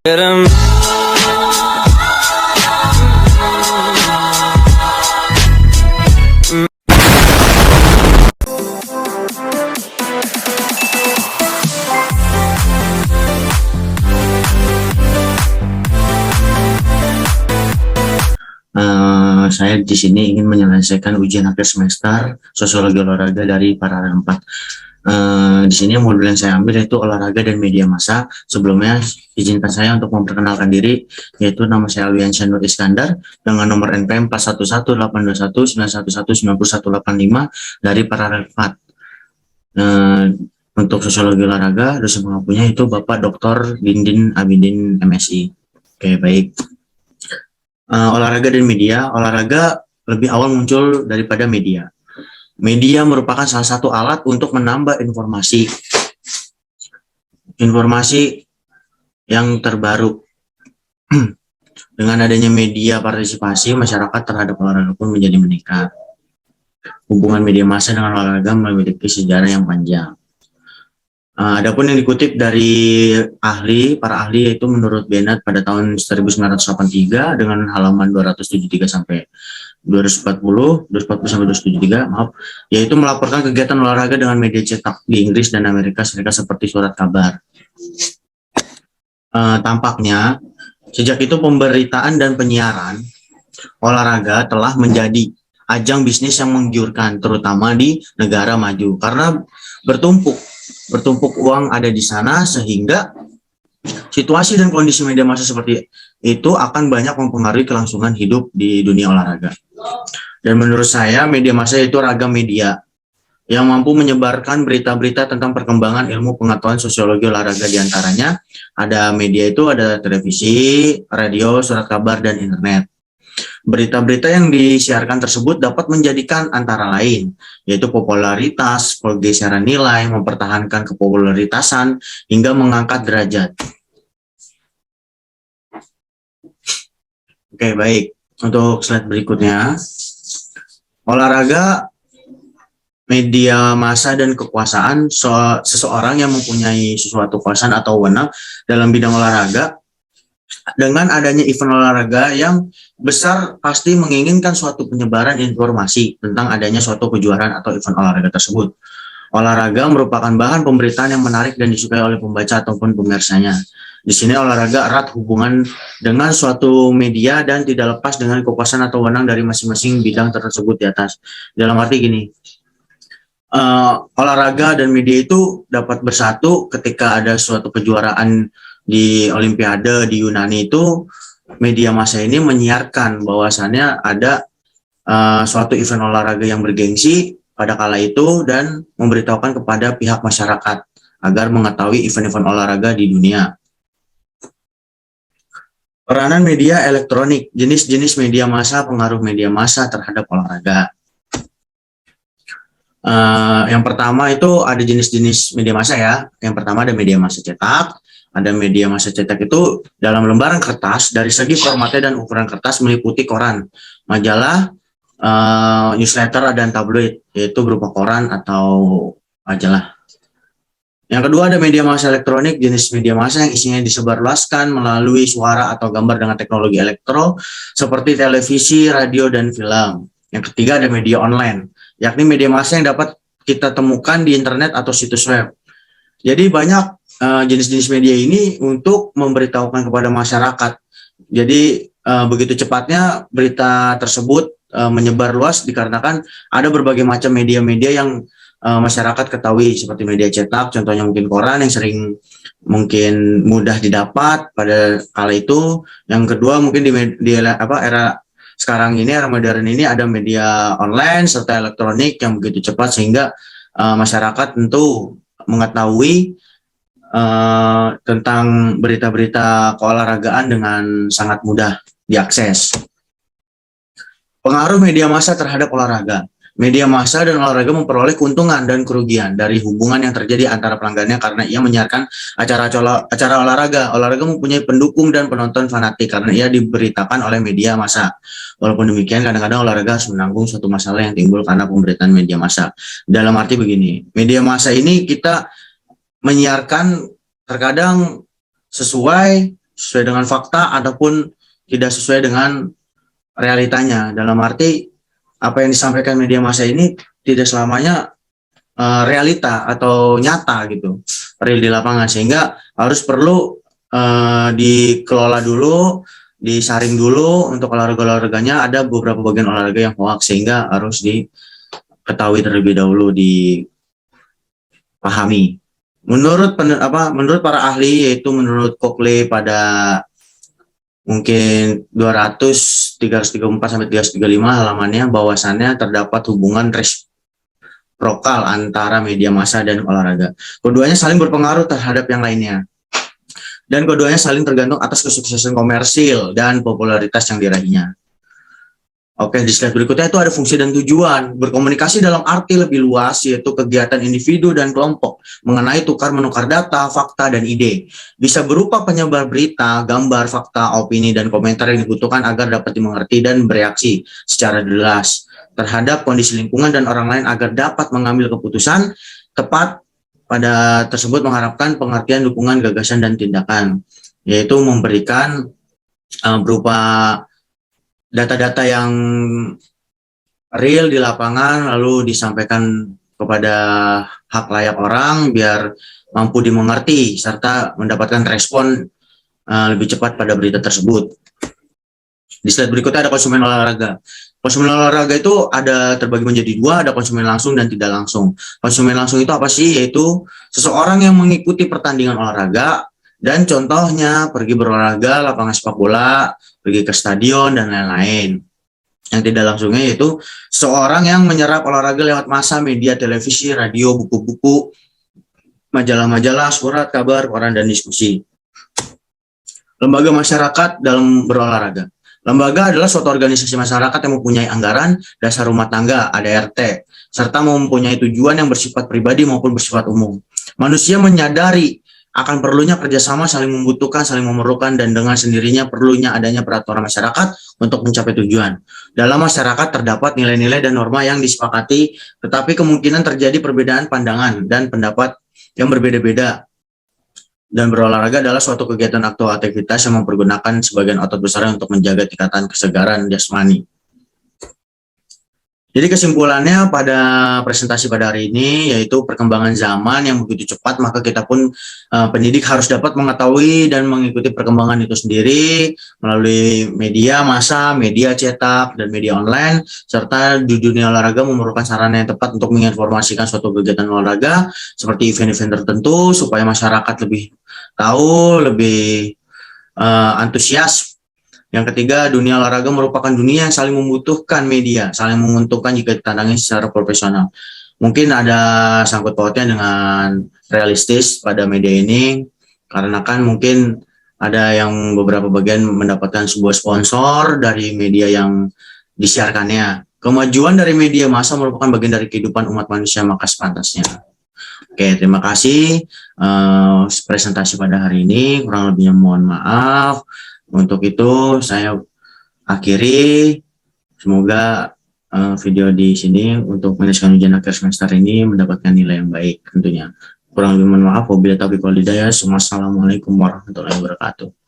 Saya di sini ingin menyelesaikan ujian akhir semester sosiologi olahraga dari Paralel 4. Di sini modul yang saya ambil yaitu olahraga dan media massa. Sebelumnya izinkan saya untuk memperkenalkan diri, yaitu nama saya Alwiansyah Nur Iskandar dengan nomor NPM 41182191191185 dari Paralel 4. Untuk sosiologi olahraga, dosen pengampunya itu Bapak Dr. Dindin Abidin MSI. Oke, baik. Olahraga dan media. Olahraga lebih awal muncul daripada media. Media merupakan salah satu alat untuk menambah informasi yang terbaru. Dengan adanya media partisipasi, masyarakat terhadap olahraga pun menjadi meningkat. Hubungan media massa dengan olahraga memiliki sejarah yang panjang. Adapun yang dikutip dari para ahli yaitu menurut Bennett pada tahun 1983 dengan halaman 273 sampai 240 sampai 273, yaitu melaporkan kegiatan olahraga dengan media cetak di Inggris dan Amerika Serikat seperti surat kabar. Tampaknya sejak itu pemberitaan dan penyiaran olahraga telah menjadi ajang bisnis yang menggiurkan, terutama di negara maju, karena bertumpuk uang ada di sana, sehingga situasi dan kondisi media massa seperti itu akan banyak mempengaruhi kelangsungan hidup di dunia olahraga. Dan menurut saya media massa itu ragam media yang mampu menyebarkan berita-berita tentang perkembangan ilmu pengetahuan sosiologi olahraga. Diantaranya ada media itu ada televisi, radio, surat kabar, dan internet. Berita-berita yang disiarkan tersebut dapat menjadikan antara lain, yaitu popularitas, pergeseran nilai, mempertahankan kepopularitasan, hingga mengangkat derajat. Oke, baik. Untuk slide berikutnya, olahraga, media massa, dan kekuasaan. Seseorang yang mempunyai sesuatu kekuasaan atau wewenang dalam bidang olahraga, dengan adanya event olahraga yang besar pasti menginginkan suatu penyebaran informasi tentang adanya suatu kejuaraan atau event olahraga tersebut. Olahraga merupakan bahan pemberitaan yang menarik dan disukai oleh pembaca ataupun pemirsanya. Di sini olahraga erat hubungan dengan suatu media dan tidak lepas dengan kekuasaan atau wewenang dari masing-masing bidang tersebut di atas. Dalam arti gini, olahraga dan media itu dapat bersatu ketika ada suatu kejuaraan di Olimpiade di Yunani. Itu media massa ini menyiarkan bahwasannya ada suatu event olahraga yang bergengsi pada kala itu dan memberitahukan kepada pihak masyarakat agar mengetahui event-event olahraga di dunia. Peranan media elektronik, jenis-jenis media massa, pengaruh media massa terhadap olahraga. Yang pertama itu ada jenis-jenis media massa ya. Yang pertama ada media massa cetak. Ada media massa cetak itu dalam lembaran kertas, dari segi formatnya dan ukuran kertas meliputi koran, majalah, newsletter, dan tabloid, yaitu berupa koran atau majalah. Yang kedua ada media massa elektronik, jenis media massa yang isinya disebarluaskan melalui suara atau gambar dengan teknologi elektro seperti televisi, radio, dan film. Yang ketiga ada media online, yakni media massa yang dapat kita temukan di internet atau situs web. Jadi banyak jenis-jenis media ini untuk memberitahukan kepada masyarakat. Jadi begitu cepatnya berita tersebut menyebar luas dikarenakan ada berbagai macam media-media yang masyarakat ketahui, seperti media cetak, contohnya mungkin koran yang sering mungkin mudah didapat pada kala itu. Yang kedua mungkin di era sekarang ini, era modern ini, ada media online serta elektronik yang begitu cepat sehingga masyarakat tentu mengetahui tentang berita-berita keolahragaan dengan sangat mudah diakses. Pengaruh media massa terhadap olahraga. Media massa dan olahraga memperoleh keuntungan dan kerugian dari hubungan yang terjadi antara pelanggannya karena ia menyiarkan acara olahraga. Olahraga mempunyai pendukung dan penonton fanatik karena ia diberitakan oleh media massa. Walaupun demikian, kadang-kadang olahraga harus menanggung suatu masalah yang timbul karena pemberitaan media massa. Dalam arti begini, media massa ini kita menyiarkan terkadang sesuai sesuai dengan fakta ataupun tidak sesuai dengan realitanya. Dalam arti apa yang disampaikan media massa ini tidak selamanya realita atau nyata gitu, real di lapangan, sehingga harus perlu dikelola dulu, disaring dulu untuk olahraga-olahraganya. Ada beberapa bagian olahraga yang hoax sehingga harus diketahui terlebih dahulu, dipahami. Menurut para ahli, yaitu menurut Cokley pada mungkin 334 sampai 335 halamannya, bahwasannya terdapat hubungan resiprokal antara media massa dan olahraga. Keduanya saling berpengaruh terhadap yang lainnya. Dan keduanya saling tergantung atas kesuksesan komersil dan popularitas yang diraihnya. Oke, di slide berikutnya itu ada fungsi dan tujuan. Berkomunikasi dalam arti lebih luas, yaitu kegiatan individu dan kelompok mengenai tukar-menukar data, fakta, dan ide. Bisa berupa penyebar berita, gambar, fakta, opini, dan komentar yang dibutuhkan agar dapat dimengerti dan bereaksi secara jelas terhadap kondisi lingkungan dan orang lain agar dapat mengambil keputusan tepat pada tersebut, mengharapkan pengertian, dukungan, gagasan, dan tindakan, yaitu memberikan berupa data-data yang real di lapangan, lalu disampaikan kepada hak layak orang biar mampu dimengerti serta mendapatkan respon lebih cepat pada berita tersebut. Di slide berikutnya ada konsumen olahraga. Konsumen olahraga itu ada terbagi menjadi dua, ada konsumen langsung dan tidak langsung. Konsumen langsung itu apa sih? Yaitu seseorang yang mengikuti pertandingan olahraga, dan contohnya pergi berolahraga, lapangan sepak bola, pergi ke stadion, dan lain-lain. Yang tidak langsungnya yaitu seorang yang menyerap olahraga lewat massa, media, televisi, radio, buku-buku, majalah-majalah, surat, kabar, koran, dan diskusi. Lembaga masyarakat dalam berolahraga. Lembaga adalah suatu organisasi masyarakat yang mempunyai anggaran dasar rumah tangga, ADRT, serta mempunyai tujuan yang bersifat pribadi maupun bersifat umum. Manusia menyadari akan perlunya kerjasama, saling membutuhkan, saling memerlukan, dan dengan sendirinya perlunya adanya peraturan masyarakat untuk mencapai tujuan. Dalam masyarakat terdapat nilai-nilai dan norma yang disepakati, tetapi kemungkinan terjadi perbedaan pandangan dan pendapat yang berbeda-beda. Dan berolahraga adalah suatu kegiatan atau aktivitas yang mempergunakan sebagian otot besar untuk menjaga tingkatan kesegaran jasmani. Jadi kesimpulannya pada presentasi pada hari ini yaitu perkembangan zaman yang begitu cepat, maka kita pun pendidik harus dapat mengetahui dan mengikuti perkembangan itu sendiri melalui media massa, media cetak, dan media online, serta di dunia olahraga memerlukan sarana yang tepat untuk menginformasikan suatu kegiatan olahraga seperti event-event tertentu supaya masyarakat lebih tahu, lebih antusias. Yang ketiga, dunia olahraga merupakan dunia yang saling membutuhkan media, saling menguntungkan jika ditandangi secara profesional. Mungkin ada sangkut pautnya dengan realistis pada media ini, karena kan mungkin ada yang beberapa bagian mendapatkan sebuah sponsor dari media yang disiarkannya. Kemajuan dari media massa merupakan bagian dari kehidupan umat manusia, maka sepantasnya. Oke, terima kasih presentasi pada hari ini. Kurang lebihnya mohon maaf. Untuk itu saya akhiri. Semoga video di sini untuk menyelesaikan ujian akhir semester ini mendapatkan nilai yang baik tentunya. Kurang lebih mohon maaf. Wabillahi taufiq wal hidayah. Wassalamualaikum warahmatullahi wabarakatuh.